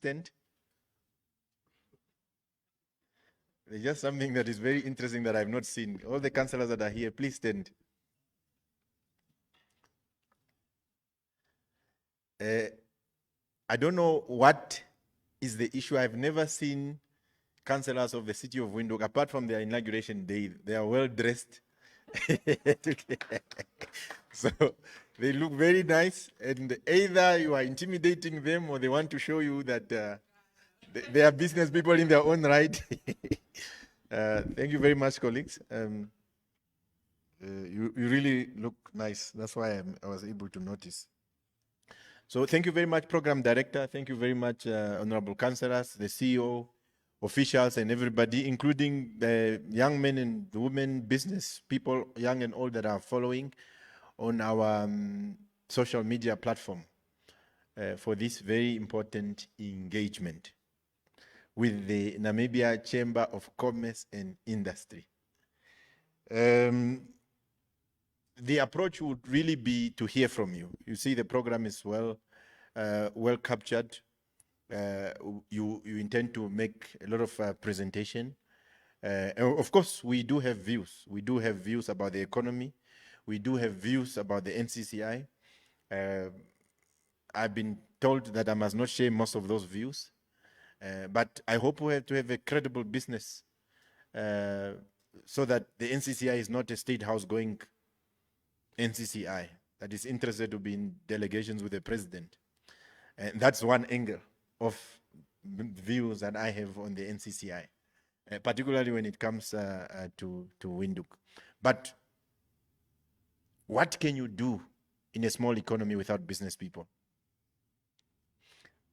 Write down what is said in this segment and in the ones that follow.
stand. There's just something that is very interesting that I've not seen. All the councillors that are here, please stand. I don't know what is the issue. I've never seen councillors of the city of Windhoek, apart from their inauguration day, they are well dressed. So they look very nice, and either you are intimidating them or they want to show you that they are business people in their own right. Thank you very much, colleagues. You really look nice. That's why I was able to notice. So thank you very much, Program Director. Thank you very much, Honorable Councillors, the CEO, officials, and everybody, including the young men and women, business people, young and old, that are following on our social media platform for this very important engagement with the Namibia Chamber of Commerce and Industry. The approach would really be to hear from you. You see, the program is well captured. You intend to make a lot of presentation. Of course, we do have views. We do have views about the economy. We do have views about the NCCI. I've been told that I must not share most of those views, but I hope we have to have a credible business so that the NCCI is not a state house going NCCI that is interested to be in delegations with the president. And that's one angle of views that I have on the NCCI, particularly when it comes to Windhoek. But what can you do in a small economy without business people?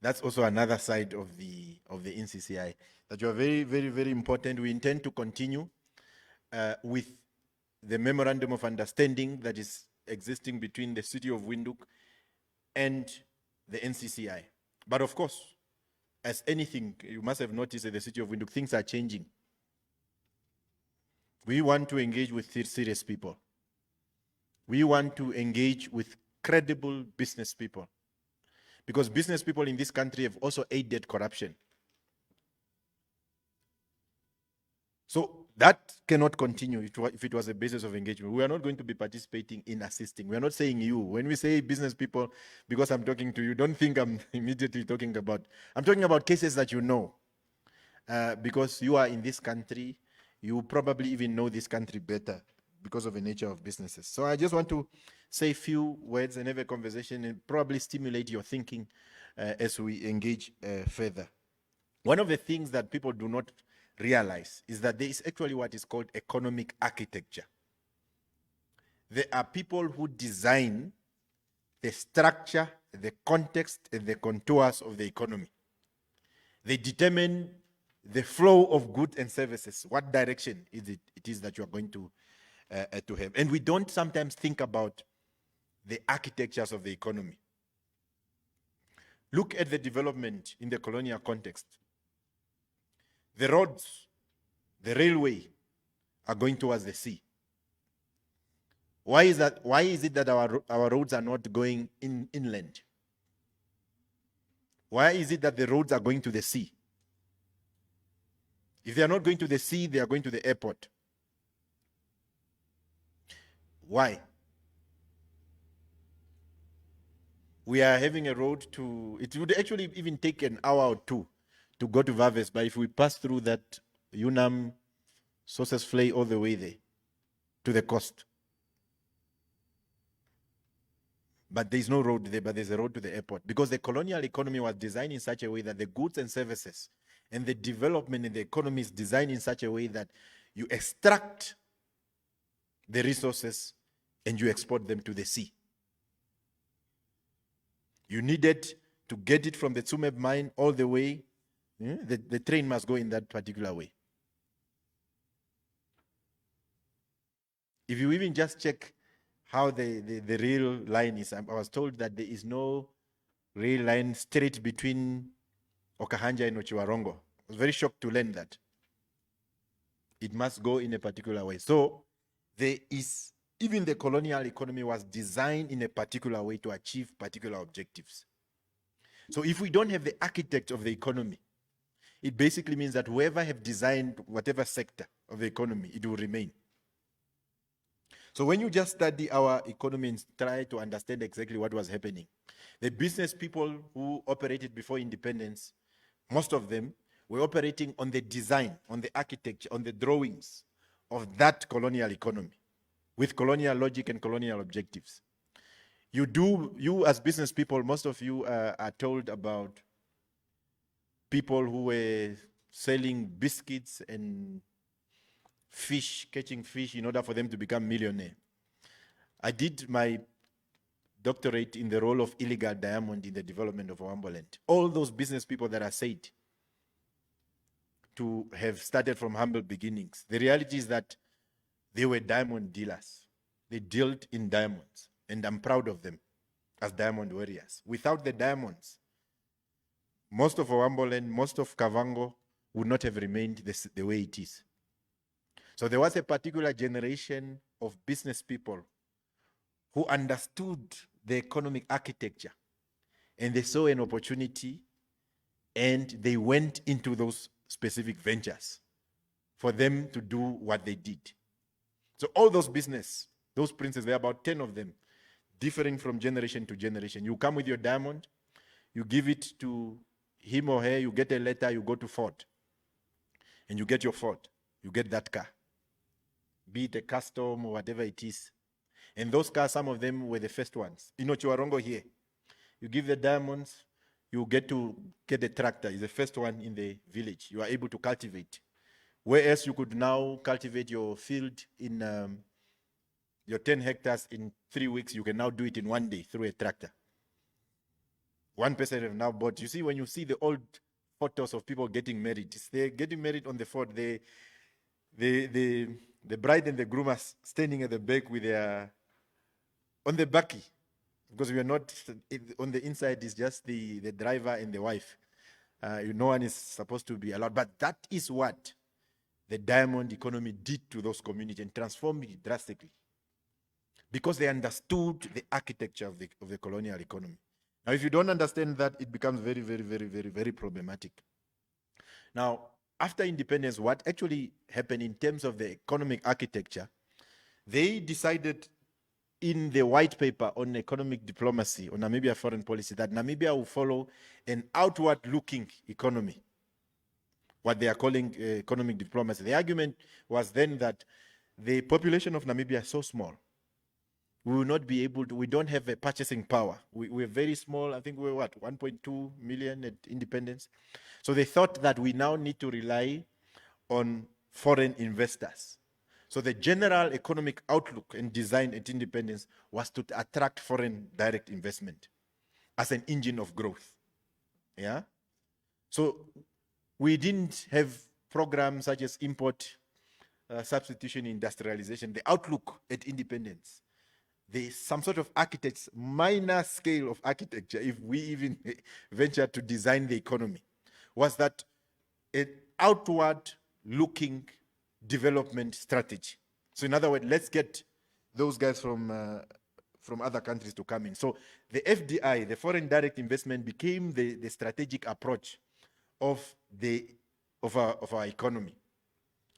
That's also another side of the NCCI that you are very, very, very important. We intend to continue with the memorandum of understanding that is existing between the city of Windhoek and the NCCI. But of course, as anything, you must have noticed that the city of Windhoek, things are changing. We want to engage with serious people. We want to engage with credible business people, because business people in this country have also aided corruption. So that cannot continue if it was a basis of engagement. We are not going to be participating in assisting. We are not saying you. When we say business people, because I'm talking to you, don't think I'm immediately talking about, I'm talking about cases that you know. Because you are in this country, you probably even know this country better because of the nature of businesses. So I just want to say a few words and have a conversation and probably stimulate your thinking as we engage further. One of the things that people do not realize is that there is actually what is called economic architecture. There are people who design the structure, the context, and the contours of the economy. They determine the flow of goods and services. What direction is it is that you are going to have. And we don't sometimes think about the architectures of the economy. Look at the development in the colonial context. The roads, the railway are going towards the sea. Why is that? Why is it that our roads are not going inland? Why is it that the roads are going to the sea? If they are not going to the sea, they are going to the airport. Why? We are having a road to, it would actually even take an hour or two to go to Vaves, but if we pass through that Unam sources flay all the way there to the coast. But there's no road there, but there's a road to the airport, because the colonial economy was designed in such a way that the goods and services and the development in the economy is designed in such a way that you extract the resources and you export them to the sea. You needed to get it from the Tsumeb mine all the way. The train must go in that particular way. If you even just check how the rail line is, I was told that there is no rail line straight between Okahanja and Ochiwarongo. I was very shocked to learn that. It must go in a particular way. So there is, even the colonial economy was designed in a particular way to achieve particular objectives. So if we don't have the architect of the economy, it basically means that whoever have designed whatever sector of the economy, it will remain. So when you just study our economy and try to understand exactly what was happening, the business people who operated before independence, most of them were operating on the design, on the architecture, on the drawings of that colonial economy with colonial logic and colonial objectives. You as business people, most of you are told about people who were selling biscuits and fish, catching fish in order for them to become millionaire. I did my doctorate in the role of illegal diamond in the development of Wamboland. All those business people that are said to have started from humble beginnings, the reality is that they were diamond dealers. They dealt in diamonds, and I'm proud of them as diamond warriors. Without the diamonds, most of Wamboland, most of Kavango would not have remained the way it is. So there was a particular generation of business people who understood the economic architecture, and they saw an opportunity, and they went into those specific ventures for them to do what they did. So all those business, those princes, there are about 10 of them, differing from generation to generation. You come with your diamond, you give it to him or her, you get a letter, you go to Ford, and you get your Ford, you get that car, be it a custom or whatever it is. And those cars, some of them were the first ones. Chiwarongo here, you give the diamonds, you get to get the tractor. It's the first one in the village. You are able to cultivate. Whereas you could now cultivate your field in your 10 hectares in 3 weeks, you can now do it in 1 day through a tractor. One person have now bought. You see, when you see the old photos of people getting married, they're getting married on the Ford. The bride and the groom are standing at the back with their on the backy, because we are not on the inside. Is just the driver and the wife. No one is supposed to be allowed. But that is what the diamond economy did to those communities and transformed it drastically, because they understood the architecture of the colonial economy. Now, if you don't understand that, it becomes very, very, very, very, very problematic. Now, after independence, what actually happened in terms of the economic architecture, they decided in the white paper on economic diplomacy, on Namibia foreign policy, that Namibia will follow an outward-looking economy, what they are calling economic diplomacy. The argument was then that the population of Namibia is so small, we will not be able to, we don't have a purchasing power. We're very small. I think we're what, 1.2 million at independence. So they thought that we now need to rely on foreign investors. So the general economic outlook and design at independence was to attract foreign direct investment as an engine of growth. Yeah. So we didn't have programs such as import substitution, industrialization. The outlook at independence, there's some sort of architects, minor scale of architecture, if we even venture to design the economy, was that an outward looking development strategy. So in other words, let's get those guys from other countries to come in. So the FDI, the foreign direct investment, became the strategic approach of our economy.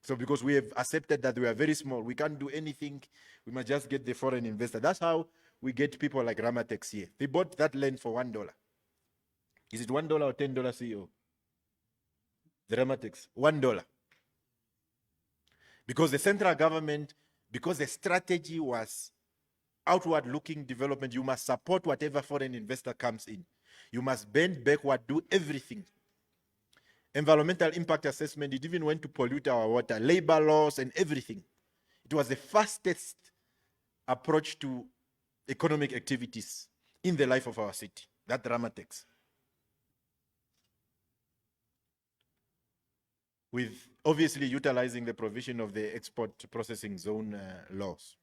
So because we have accepted that we are very small, we can't do anything, we must just get the foreign investor. That's how we get people like Ramatex here. They bought that land for $1. Is it $1 or $10, CEO? The Ramatex, $1. Because the central government, because the strategy was outward-looking development, you must support whatever foreign investor comes in. You must bend backward, do everything. Environmental impact assessment, it even went to pollute our water, labor laws and everything. It was the fastest approach to economic activities in the life of our city, that Ramatex. With obviously utilizing the provision of the export processing zone laws.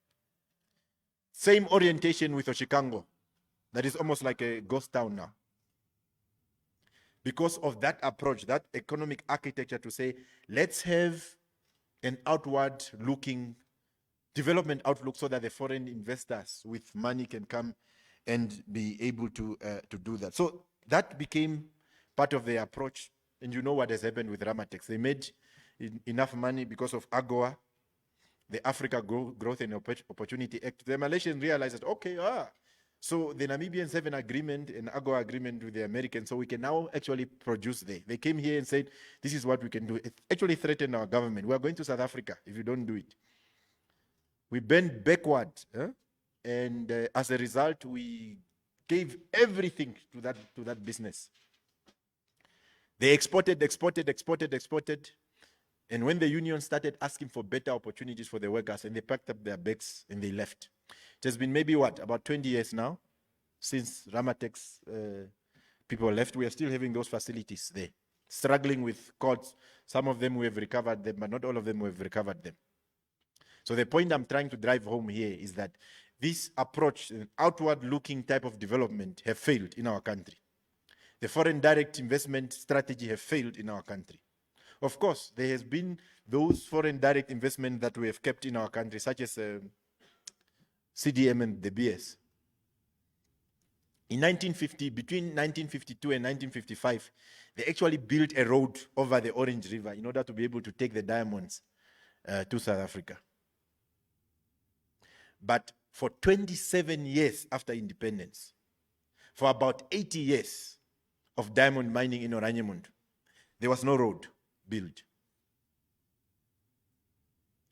Same orientation with Oshikango. That is almost like a ghost town now. Because of that approach, that economic architecture to say, let's have an outward-looking development outlook so that the foreign investors with money can come and be able to do that. So that became part of their approach. And you know what has happened with Ramatex. They made enough money because of AGOA, the Africa Growth and Opportunity Act. The Malaysians realized that, okay, so the Namibians have an agreement, an AGOA agreement with the Americans, so we can now actually produce there. They came here and said, this is what we can do. It actually threatened our government. We are going to South Africa if you don't do it. We bent backward, and as a result, we gave everything to that business. They exported, and when the union started asking for better opportunities for the workers, and they packed up their bags and they left. It has been maybe about 20 years now since Ramatex people left. We are still having those facilities there, struggling with costs. Some of them we have recovered them, but not all of them we have recovered them. So the point I'm trying to drive home here is that this approach, an outward-looking type of development, have failed in our country. The foreign direct investment strategy have failed in our country. Of course, there has been those foreign direct investment that we have kept in our country, such as CDM and the BS. In 1950, between 1952 and 1955, they actually built a road over the Orange River in order to be able to take the diamonds to South Africa. But for 27 years after independence, for about 80 years of diamond mining in Oranienburg, there was no road built.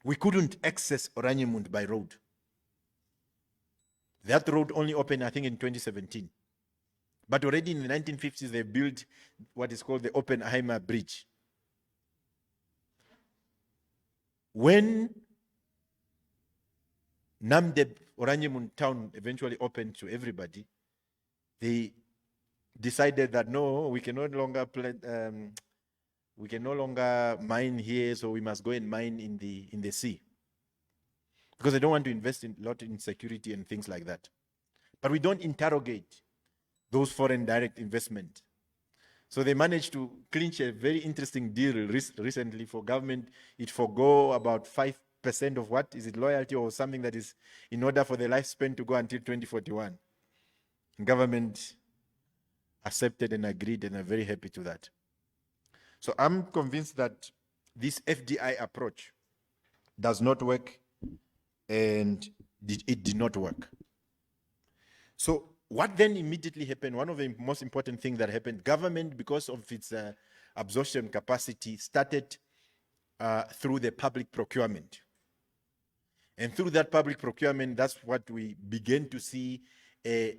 We couldn't access Oranienburg by road. That road only opened, I think, in 2017. But already in the 1950s, they built what is called the Oppenheimer Bridge. When Namdeb, Oranienburg town, eventually opened to everybody, they decided that no, we can no longer mine here, so we must go and mine in the sea, because they don't want to invest a lot in security and things like that. But we don't interrogate those foreign direct investment. So they managed to clinch a very interesting deal recently for government. It forgo about 5% of what is it, loyalty or something, that is in order for the lifespan to go until 2041. Government accepted and agreed, and are very happy to that. So I'm convinced that this FDI approach does not work, and it did not work. So what then immediately happened, one of the most important things that happened, government, because of its absorption capacity, started through the public procurement. And through that public procurement, that's what we began to see a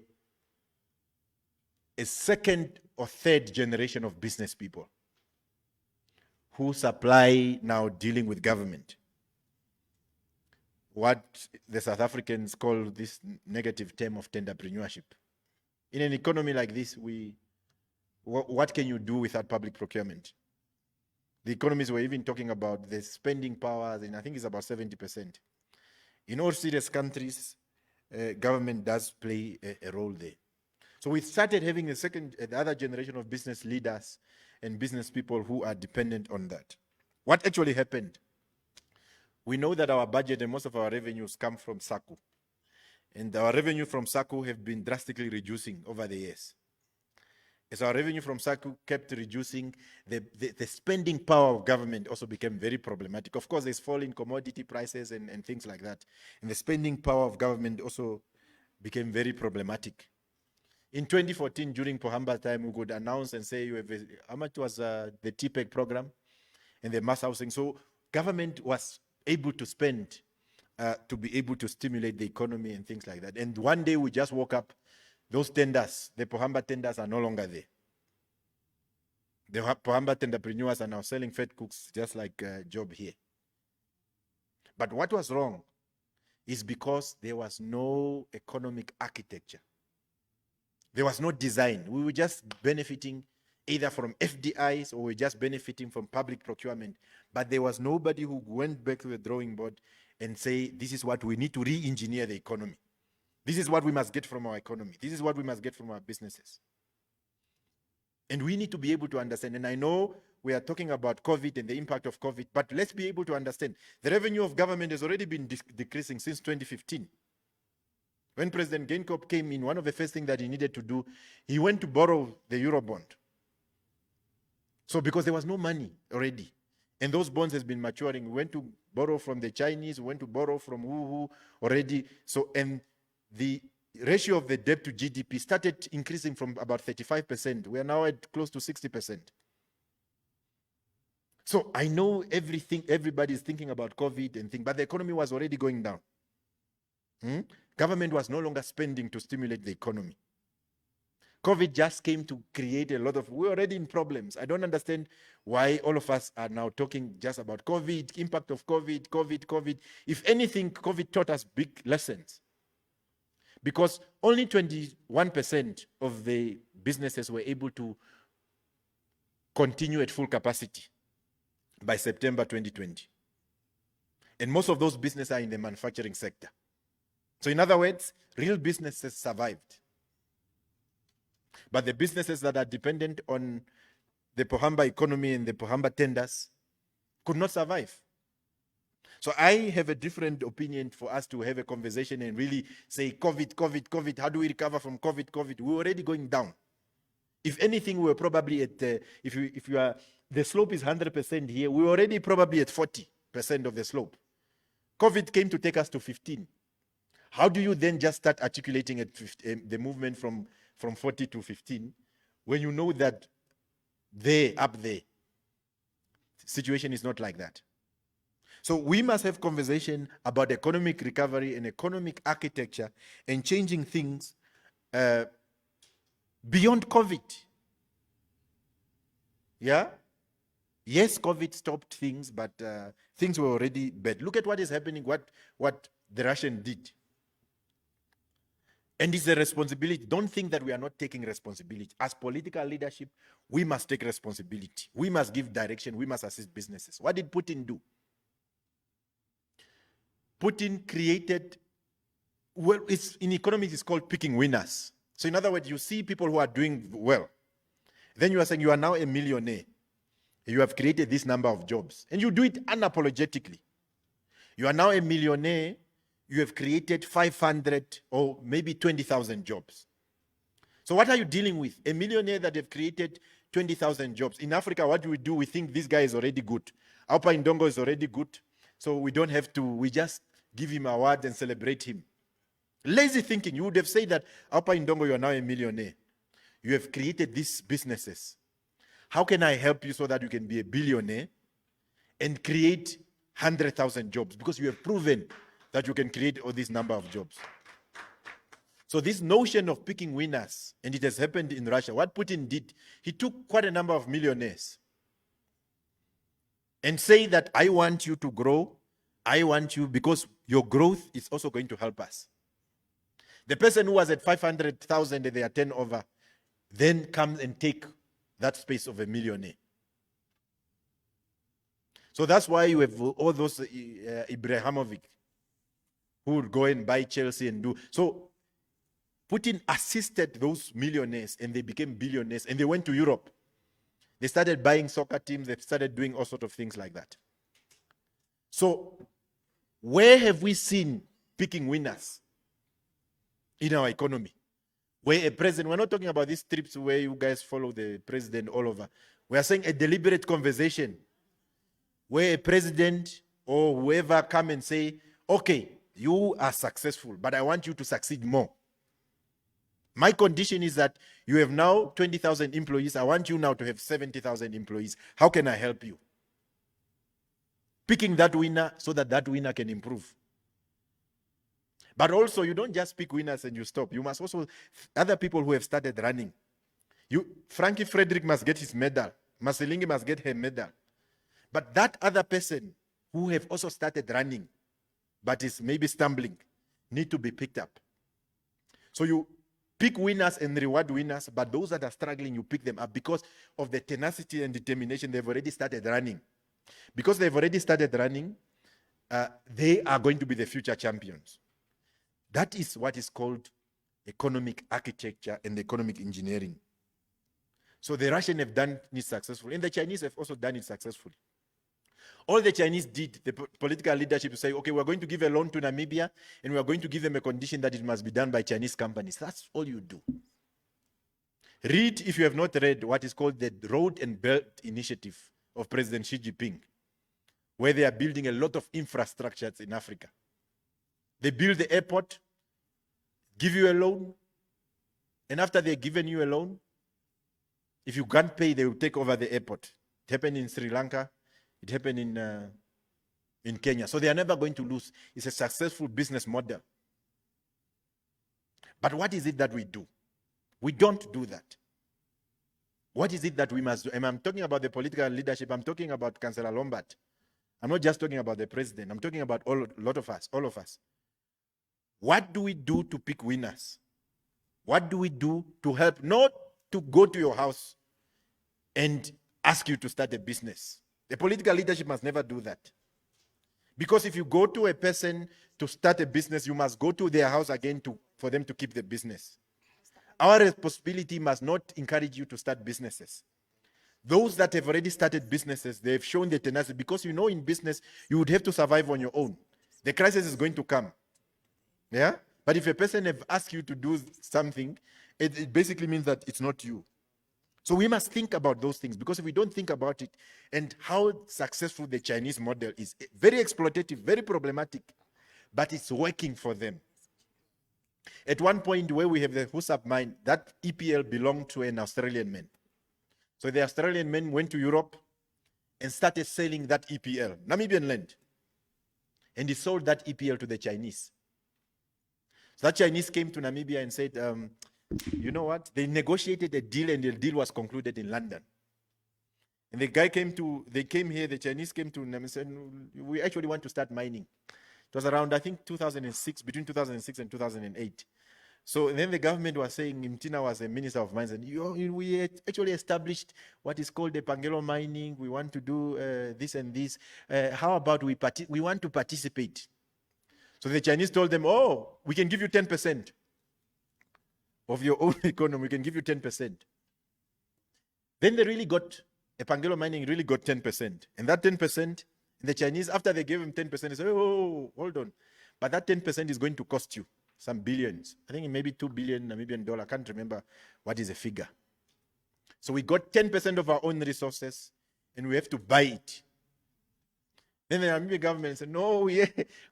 second or third generation of business people who supply now dealing with government. What the South Africans call this negative term of tenderpreneurship. In an economy like this, what can you do without public procurement? The economists were even talking about the spending powers, and I think it's about 70%. In all serious countries, government does play a role there. So we started having the other generation of business leaders and business people who are dependent on that. What actually happened? We know that our budget and most of our revenues come from SACU. And our revenue from SACU have been drastically reducing over the years. As our revenue from SACU kept reducing, the spending power of government also became very problematic. Of course, there's fall in commodity prices and things like that. And the spending power of government also became very problematic. In 2014, during Pohamba time, we could announce and say, how much was the TPEG program and the mass housing? So government was able to spend to be able to stimulate the economy and things like that. And one day we just woke up, those tenders, the Pohamba tenders, are no longer there. The Pohamba tenderpreneurs are now selling fed cooks, just like Job here. But what was wrong is because there was no economic architecture. There was no design. We were just benefiting either from FDIs or we were just benefiting from public procurement. But there was nobody who went back to the drawing board and say, this is what we need to re-engineer the economy. This is what we must get from our economy. This is what we must get from our businesses. And we need to be able to understand. And I know we are talking about COVID and the impact of COVID, but let's be able to understand. The revenue of government has already been decreasing since 2015. When President Geingob came in, one of the first things that he needed to do, he went to borrow the Eurobond. So because there was no money already, and those bonds has been maturing, we went to borrow from the Chinese, we went to borrow from who already. So, and the ratio of the debt to GDP started increasing from about 35%. We are now at close to 60%. So I know everybody is thinking about COVID and things, but the economy was already going down. Government was no longer spending to stimulate the economy. COVID just came to create a lot of, we're already in problems. I don't understand why all of us are now talking just about COVID, impact of COVID. If anything, COVID taught us big lessons. Because only 21% of the businesses were able to continue at full capacity by September 2020. And most of those businesses are in the manufacturing sector. So in other words, real businesses survived. But the businesses that are dependent on the Pohamba economy and the Pohamba tenders could not survive. So I have a different opinion for us to have a conversation and really say, COVID, how do we recover from COVID? We're already going down. If anything, we're probably at, if you are, the slope is 100% here, we're already probably at 40% of the slope. COVID came to take us to 15. How do you then just start articulating at 15, the movement from 40 to 15 when you know that up there, the situation is not like that? So we must have conversation about economic recovery and economic architecture and changing things beyond COVID. Yeah? Yes, COVID stopped things, but things were already bad. Look at what is happening, what the Russians did. And it's a responsibility. Don't think that we are not taking responsibility. As political leadership, we must take responsibility. We must give direction. We must assist businesses. What did Putin do? Putin created, well, in economics, it's called picking winners. So in other words, you see people who are doing well. Then you are saying you are now a millionaire. You have created this number of jobs. And you do it unapologetically. You are now a millionaire. You have created 500 or maybe 20,000 jobs. So what are you dealing with? A millionaire that have created 20,000 jobs. In Africa, what do? We think this guy is already good. Alpa Indongo is already good. So we don't have to, we just give him an award and celebrate him. Lazy thinking. You would have said that, Alpa Indongo, you are now a millionaire. You have created these businesses. How can I help you so that you can be a billionaire and create 100,000 jobs? Because you have proven that you can create all this number of jobs. So this notion of picking winners, and it has happened in Russia, what Putin did, he took quite a number of millionaires and say that I want you to grow, I want you, because your growth is also going to help us. The person who was at 500,000 and they are 10 over, then comes and take that space of a millionaire. So that's why you have all those Ibrahimovic who would go and buy Chelsea and do. So Putin assisted those millionaires and they became billionaires and they went to Europe. They started buying soccer teams. They started doing all sorts of things like that. So where have we seen picking winners in our economy? Where a president, we're not talking about these trips where you guys follow the president all over. We are saying a deliberate conversation where a president or whoever come and say, okay, you are successful, but I want you to succeed more. My condition is that you have now 20,000 employees. I want you now to have 70,000 employees. How can I help you? Picking that winner so that that winner can improve. But also, you don't just pick winners and you stop. You must also, other people who have started running. Frankie Frederick must get his medal. Marcelingi must get her medal. But that other person who have also started running, but is maybe stumbling, need to be picked up. So you pick winners and reward winners, but those that are struggling, you pick them up because of the tenacity and determination. They've already started running. Because they've already started running, they are going to be the future champions. That is what is called economic architecture and economic engineering. So the Russians have done it successfully, and the Chinese have also done it successfully. All the Chinese did, the political leadership, to say, okay, we're going to give a loan to Namibia, and we're going to give them a condition that it must be done by Chinese companies. That's all you do. Read, if you have not read, what is called the Road and Belt Initiative of President Xi Jinping, where they are building a lot of infrastructures in Africa. They build the airport, give you a loan, and after they've given you a loan, if you can't pay, they will take over the airport. It happened in Sri Lanka. It happened in Kenya. So they are never going to lose. It's a successful business model. But what is it that we do? We don't do that. What is it that we must do? And I'm talking about the political leadership. I'm talking about Councillor Lombard. I'm not just talking about the president. I'm talking about all of us. What do we do to pick winners? What do we do to help, not to go to your house and ask you to start a business? The political leadership must never do that. Because if you go to a person to start a business, you must go to their house again for them to keep the business. Our responsibility must not encourage you to start businesses. Those that have already started businesses, they've shown their tenacity, because in business, you would have to survive on your own. The crisis is going to come. Yeah? But if a person have asked you to do something, it basically means that it's not you. So we must think about those things, because if we don't think about it and how successful the Chinese model is, very exploitative, very problematic, but it's working for them. At one point where we have the Husab mine, that EPL belonged to an Australian man. So the Australian man went to Europe and started selling that EPL, Namibian land. And he sold that EPL to the Chinese. So that Chinese came to Namibia and said, you know what? They negotiated a deal, and the deal was concluded in London. And the Chinese came to them and said, we actually want to start mining. It was around, I think, 2006, between 2006 and 2008. So then the government was saying, Mtina was a minister of mines, and we actually established what is called the Pangelo mining. We want to do this and this. How about we want to participate? So the Chinese told them, oh, we can give you 10% of your own economy. We can give you 10%. Then they really got, Pangelo mining really got 10%. And that 10%, the Chinese, after they gave them 10%, they said, oh, hold on. But that 10% is going to cost you some billions. I think maybe 2 billion Namibian dollar. I can't remember what is the figure. So we got 10% of our own resources, and we have to buy it. Then the Namibian government said, no, we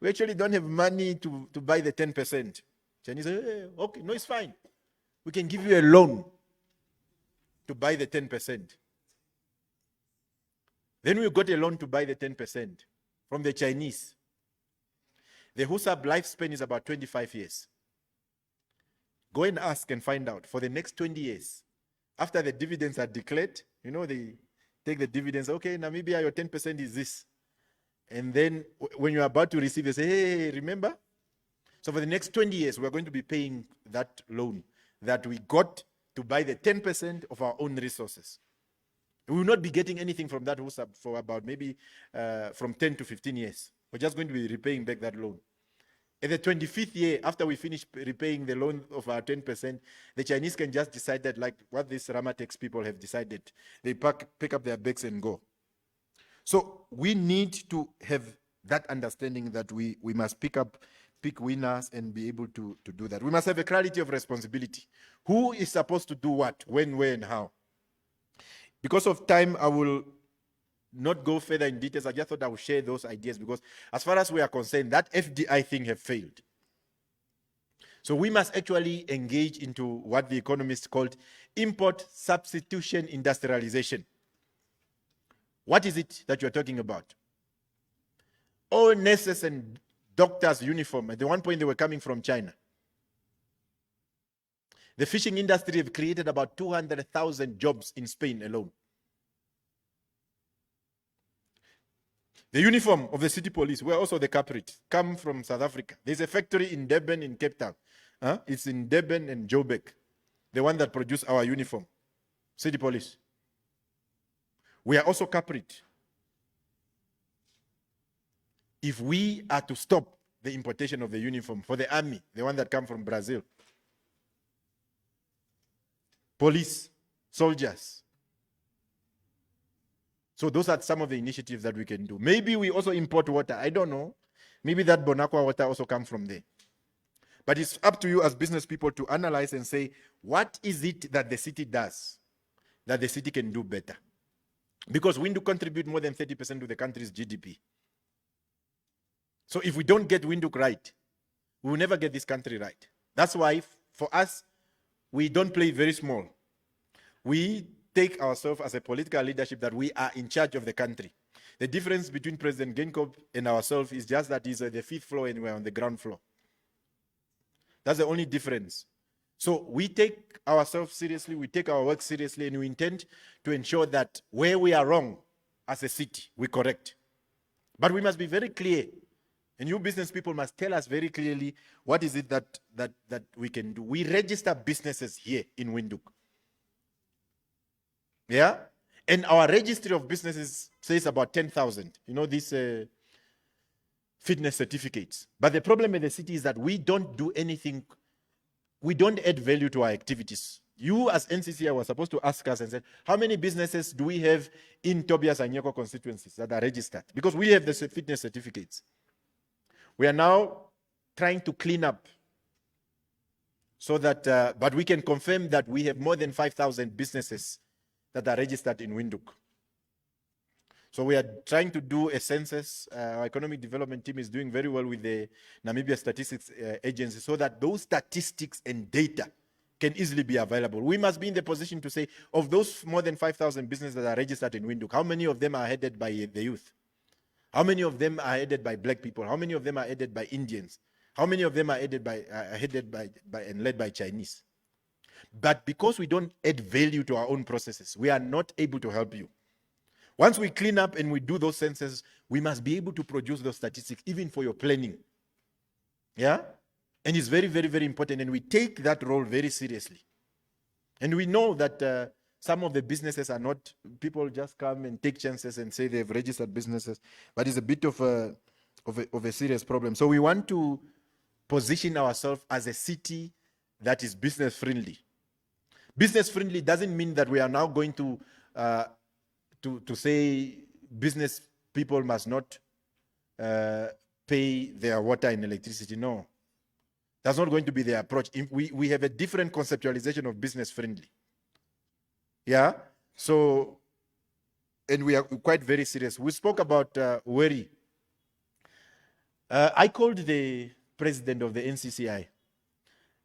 actually don't have money to buy the 10%. Chinese said, hey, okay, no, it's fine. We can give you a loan to buy the 10%. Then we got a loan to buy the 10% from the Chinese. The Husab lifespan is about 25 years. Go and ask and find out. For the next 20 years, after the dividends are declared, they take the dividends. Okay, Namibia, your 10% is this. And then when you're about to receive, they say, hey, remember? So for the next 20 years, we're going to be paying that loan that we got to buy the 10% of our own resources. We will not be getting anything from that Husab for about maybe from 10 to 15 years. We're just going to be repaying back that loan. In the 25th year, after we finish repaying the loan of our 10%, the Chinese can just decide that, like what these Ramatex people have decided. They pick up their bags and go. So we need to have that understanding that we must pick winners and be able to do that. We must have a clarity of responsibility. Who is supposed to do what, when, where, and how? Because of time, I will not go further in details. I just thought I would share those ideas, because as far as we are concerned, that FDI thing have failed. So we must actually engage into what the economists called import substitution industrialization. What is it that you're talking about? All nurses and doctors' uniform, at the one point they were coming from China. The fishing industry have created about 200,000 jobs in Spain alone. The uniform of the city police, where also the culprits, come from South Africa. There's a factory in Durban, in Cape Town. It's in Durban and Joburg, the one that produced our uniform, city police. We are also culprit. If we are to stop the importation of the uniform for the army, the one that come from Brazil, police, soldiers, So those are some of the initiatives that we can do. Maybe we also import water. I don't know. Maybe that Bonaqua water also comes from there. But it's up to you as business people to analyze and say, what is it that the city does that the city can do better? Because Windhoek contribute more than 30% to the country's GDP. So if we don't get Windhoek right, we will never get this country right. That's why for us, we don't play very small. We take ourselves as a political leadership that we are in charge of the country. The difference between President Geingob and ourselves is just that he's on the 5th floor and we're on the ground floor. That's the only difference. So we take ourselves seriously, we take our work seriously, and we intend to ensure that where we are wrong as a city, we correct. But we must be very clear, and you business people must tell us very clearly what is it that we can do. We register businesses here in Windhoek. Yeah? And our registry of businesses says about 10,000. You know, these fitness certificates. But the problem with the city is that we don't do anything. We don't add value to our activities. You as NCCI were supposed to ask us and say, how many businesses do we have in Tobias and Nyeko constituencies that are registered? Because we have the fitness certificates. We are now trying to clean up so that, but we can confirm that we have more than 5,000 businesses that are registered in Windhoek. So we are trying to do a census. Our economic development team is doing very well with the Namibia Statistics Agency so that those statistics and data can easily be available. We must be in the position to say, of those more than 5,000 businesses that are registered in Windhoek, how many of them are headed by the youth? How many of them are headed by black people? How many of them are headed by Indians? How many of them are headed by and led by Chinese? But because we don't add value to our own processes, we are not able to help you. Once we clean up and we do those censuses, we must be able to produce those statistics, even for your planning. Yeah? And it's very, very, very important. And we take that role very seriously. And we know that some of the businesses are not, people just come and take chances and say they've registered businesses, but it's a bit of a serious problem. So we want to position ourselves as a city that is business friendly. Business friendly doesn't mean that we are now going to say business people must not pay their water and electricity. No, that's not going to be the approach. We have a different conceptualization of business friendly. Yeah, so, and we are quite very serious. We spoke about worry. I called the president of the NCCI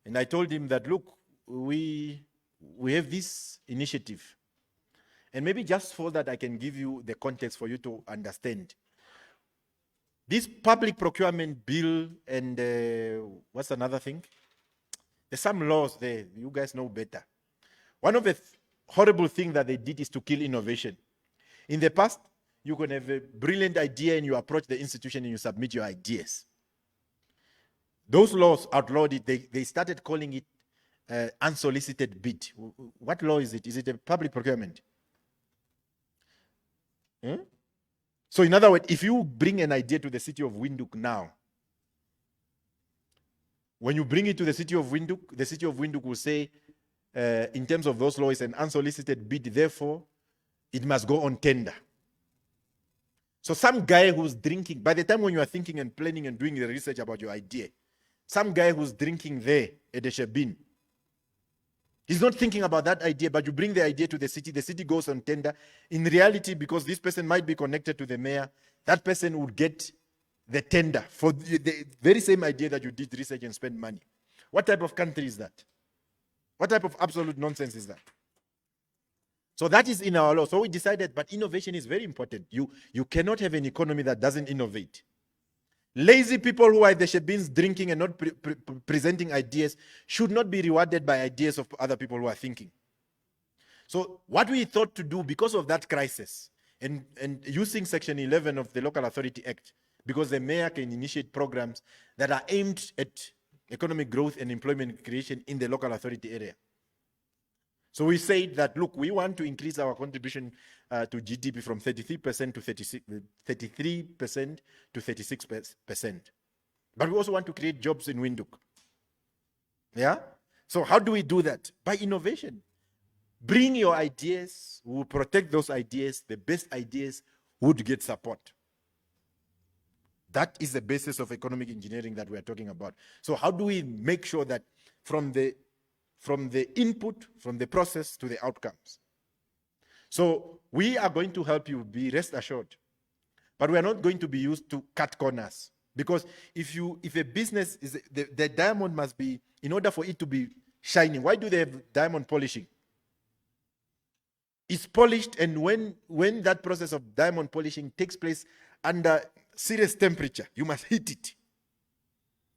and I told him that, look, we have this initiative. And maybe just for that, I can give you the context for you to understand. This public procurement bill and what's another thing? There's some laws there. You guys know better. One of the horrible things that they did is to kill innovation. In the past, you can have a brilliant idea and you approach the institution and you submit your ideas. Those laws outlawed it. They started calling it unsolicited bid. What law is it? Is it a public procurement? So in other words, if you bring an idea to the city of Windhoek now, when you bring it to the city of Windhoek will say, in terms of those laws, an unsolicited bid, therefore, it must go on tender. So some guy who's drinking, by the time when you are thinking and planning and doing the research about your idea, some guy who's drinking there at the Shebin, he's not thinking about that idea, but you bring the idea to the city goes on tender. In reality, because this person might be connected to the mayor, that person would get the tender for the very same idea that you did research and spend money. What type of country is that? What type of absolute nonsense is that? So that is in our law. So we decided, but innovation is very important. You cannot have an economy that doesn't innovate. Lazy people who are at the Shebins drinking and not presenting ideas should not be rewarded by ideas of other people who are thinking. So what we thought to do because of that crisis and using Section 11 of the Local Authority Act, because the mayor can initiate programs that are aimed at economic growth and employment creation in the local authority area. So we said that, look, we want to increase our contribution to GDP from 33% to 33% to 36%. But we also want to create jobs in Windhoek. Yeah? So how do we do that? By innovation. Bring your ideas. We will protect those ideas. The best ideas would get support. That is the basis of economic engineering that we are talking about. So how do we make sure that from the input, from the process to the outcomes? So we are going to help you, be rest assured. But we are not going to be used to cut corners. Because if a business is, the diamond must be, in order for it to be shining, why do they have diamond polishing? It's polished, and when that process of diamond polishing takes place under serious temperature, you must heat it.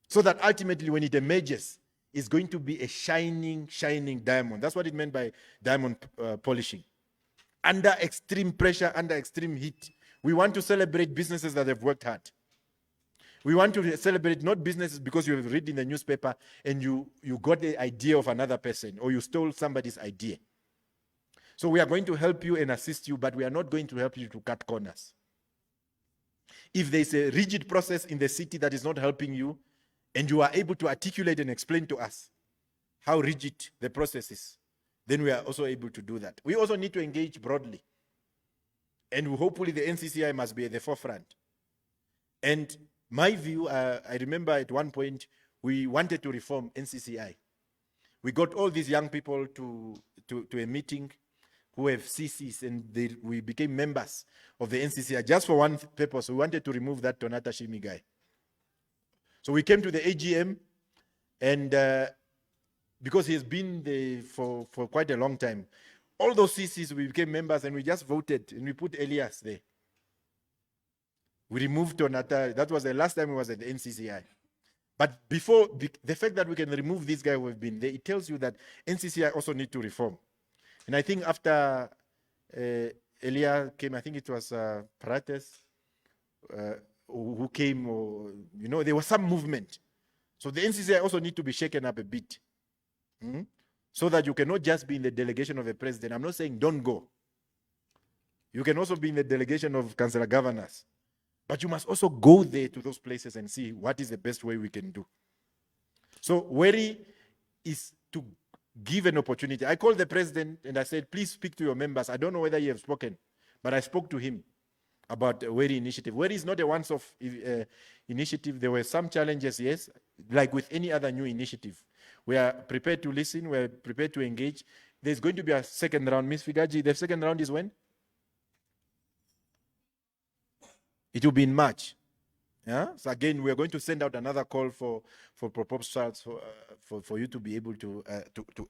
So that ultimately when it emerges, it's going to be a shining diamond. That's what it meant by diamond polishing. Under extreme pressure, under extreme heat. We want to celebrate businesses that have worked hard. We want to celebrate not businesses because you have read in the newspaper and you got the idea of another person or you stole somebody's idea. So we are going to help you and assist you, but we are not going to help you to cut corners. If there's a rigid process in the city that is not helping you, and you are able to articulate and explain to us how rigid the process is, then we are also able to do that. We also need to engage broadly. And hopefully the NCCI must be at the forefront. And my view, I remember at one point, we wanted to reform NCCI. We got all these young people to a meeting who have CCs, and we became members of the NCCI just for one purpose. We wanted to remove that Tonata Shimi guy. So we came to the AGM, and because he has been there for quite a long time, all those CCs, we became members, and we just voted, and we put Elias there. We removed Tonata. That was the last time he was at the NCCI. But before, the fact that we can remove this guy who have been there, it tells you that NCCI also need to reform. And I think after Elia came, I think it was Prates who came, or, you know, there was some movement. So the NCCI also need to be shaken up a bit. So that you cannot just be in the delegation of a president. I'm not saying don't go. You can also be in the delegation of councillor governors. But you must also go there to those places and see what is the best way we can do. So worry is to give an opportunity. I called the president and I said, please speak to your members. I don't know whether you have spoken, but I spoke to him about the WERI initiative. WERI is not a once-off initiative. There were some challenges, yes, like with any other new initiative. We are prepared to listen. We are prepared to engage. There's going to be a second round. Ms. Figaji, the second round is when? It will be in March. Yeah? So again, we are going to send out another call for proposals for you to be able to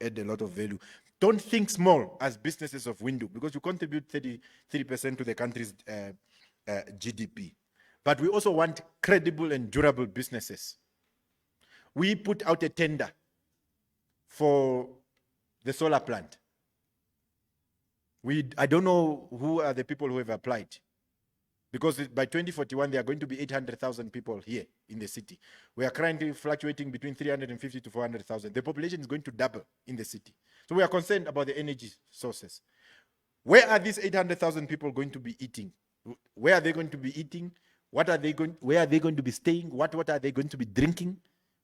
add a lot of value. Don't think small as businesses of Windhoek, because you contribute 33% to the country's GDP. But we also want credible and durable businesses. We put out a tender for the solar plant. I don't know who are the people who have applied. Because by 2041, there are going to be 800,000 people here in the city. We are currently fluctuating between 350 to 400,000. The population is going to double in the city. So we are concerned about the energy sources. Where are these 800,000 people going to be eating? Where are they going to be eating? Where are they going to be staying? What are they going to be drinking?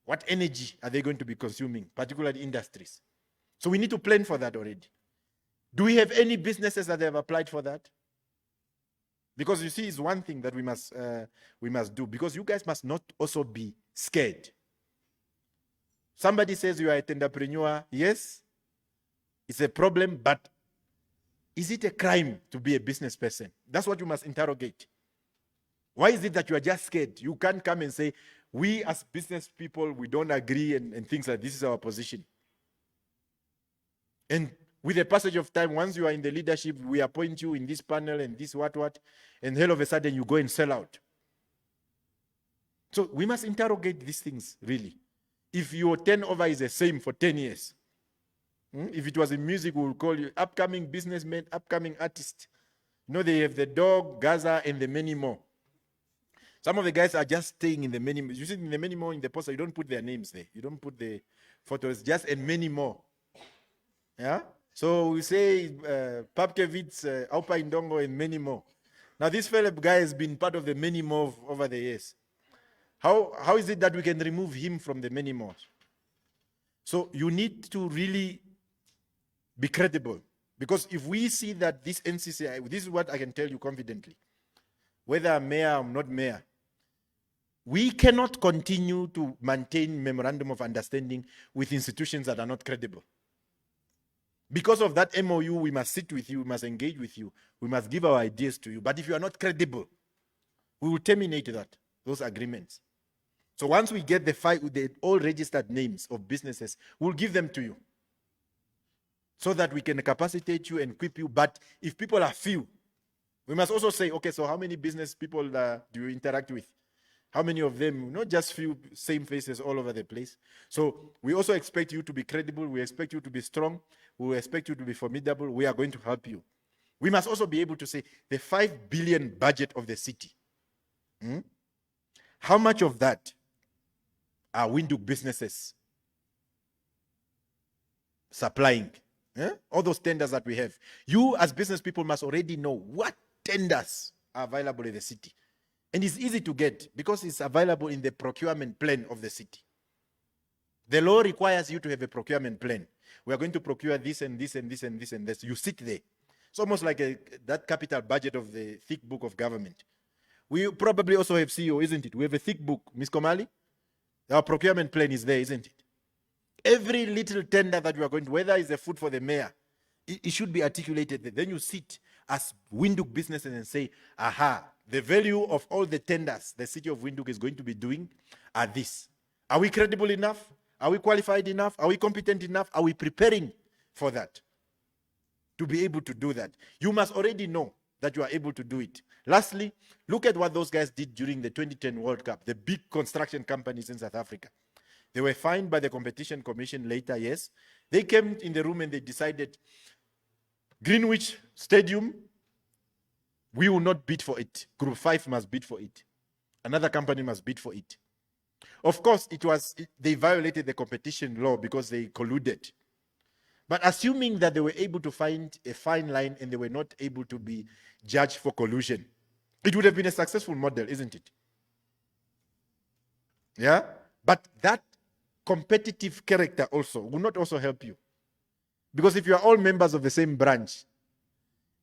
What energy are they going to be consuming, particularly industries? So we need to plan for that already. Do we have any businesses that have applied for that? Because you see, it's one thing that we must do, because you guys must not also be scared. Somebody says you are an entrepreneur. Yes, it's a problem, but is it a crime to be a business person? That's what you must interrogate. Why is it that you are just scared? You can't come and say, we as business people, we don't agree and things like this is our position. And with the passage of time, once you are in the leadership, we appoint you in this panel and this what, and all of a sudden you go and sell out. So we must interrogate these things, really. If your turnover is the same for 10 years, if it was in music, we would call you upcoming businessman, upcoming artist. You know, they have the dog, Gaza, and the many more. Some of the guys are just staying in the many more. You see in the many more in the poster, you don't put their names there. You don't put the photos, just and many more. Yeah? So we say Papkevitz, Aupa Indongo, and many more. Now this fellow guy has been part of the many more over the years. How is it that we can remove him from the many more? So you need to really be credible. Because if we see that this NCCI, this is what I can tell you confidently, whether I'm mayor or not mayor, we cannot continue to maintain memorandum of understanding with institutions that are not credible. Because of that MOU, we must sit with you, we must engage with you, we must give our ideas to you. But if you are not credible, we will terminate those agreements. So once we get the all registered names of businesses, we'll give them to you so that we can capacitate you and equip you. But if people are few, we must also say, okay, so how many business people do you interact with? How many of them, not just few same faces all over the place? So we also expect you to be credible. We expect you to be strong. We expect you to be formidable. We are going to help you. We must also be able to say the 5 billion budget of the city. How much of that are Windhoek businesses supplying? All those tenders that we have. You as business people must already know what tenders are available in the city. And it's easy to get because it's available in the procurement plan of the city. The law requires you to have a procurement plan. We are going to procure this and this and this and this and this. You sit there. It's almost like that capital budget of the thick book of government. We probably also have CEO, isn't it? We have a thick book. Ms. Komali, our procurement plan is there, isn't it? Every little tender that you are going to, whether it's a food for the mayor, it should be articulated there. Then you sit as Windhoek businesses and say, aha, the value of all the tenders the city of Windhoek is going to be doing are this. Are we credible enough? Are we qualified enough? Are we competent enough? Are we preparing for that? To be able to do that. You must already know that you are able to do it. Lastly, look at what those guys did during the 2010 World Cup, the big construction companies in South Africa. They were fined by the Competition Commission later, yes. They came in the room and they decided, Greenwich Stadium, we will not bid for it. Group 5 must bid for it. Another company must bid for it. Of course, they violated the competition law because they colluded. But assuming that they were able to find a fine line and they were not able to be judged for collusion, it would have been a successful model, isn't it? Yeah? But that competitive character also will not also help you. Because if you are all members of the same branch,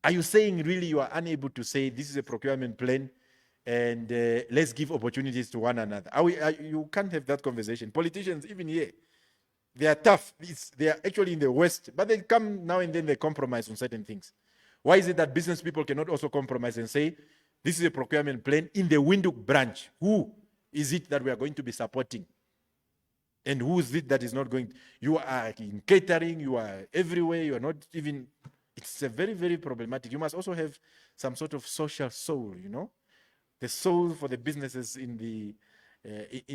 are you saying really you are unable to say this is a procurement plan and let's give opportunities to one another? You can't have that conversation. Politicians, even here, they are tough. They are actually in the West, but they come now and then they compromise on certain things. Why is it that business people cannot also compromise and say, this is a procurement plan in the Windhoek branch? Who is it that we are going to be supporting? And who is it that is not going? You are in catering, you are everywhere, you are not even, it's a very, very problematic. You must also have some sort of social soul, you know, the soul for the businesses in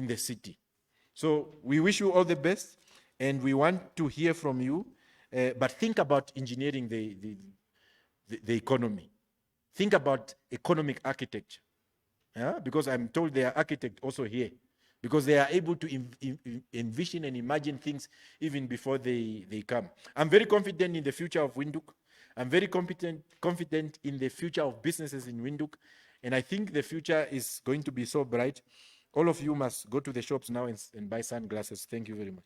the city. So we wish you all the best. And we want to hear from you, but think about engineering the economy. Think about economic architecture, because I'm told they are architects also here, because they are able to envision and imagine things even before they come. I'm very confident in the future of Windhoek. I'm very confident in the future of businesses in Windhoek, and I think the future is going to be so bright. All of you must go to the shops now and buy sunglasses. Thank you very much.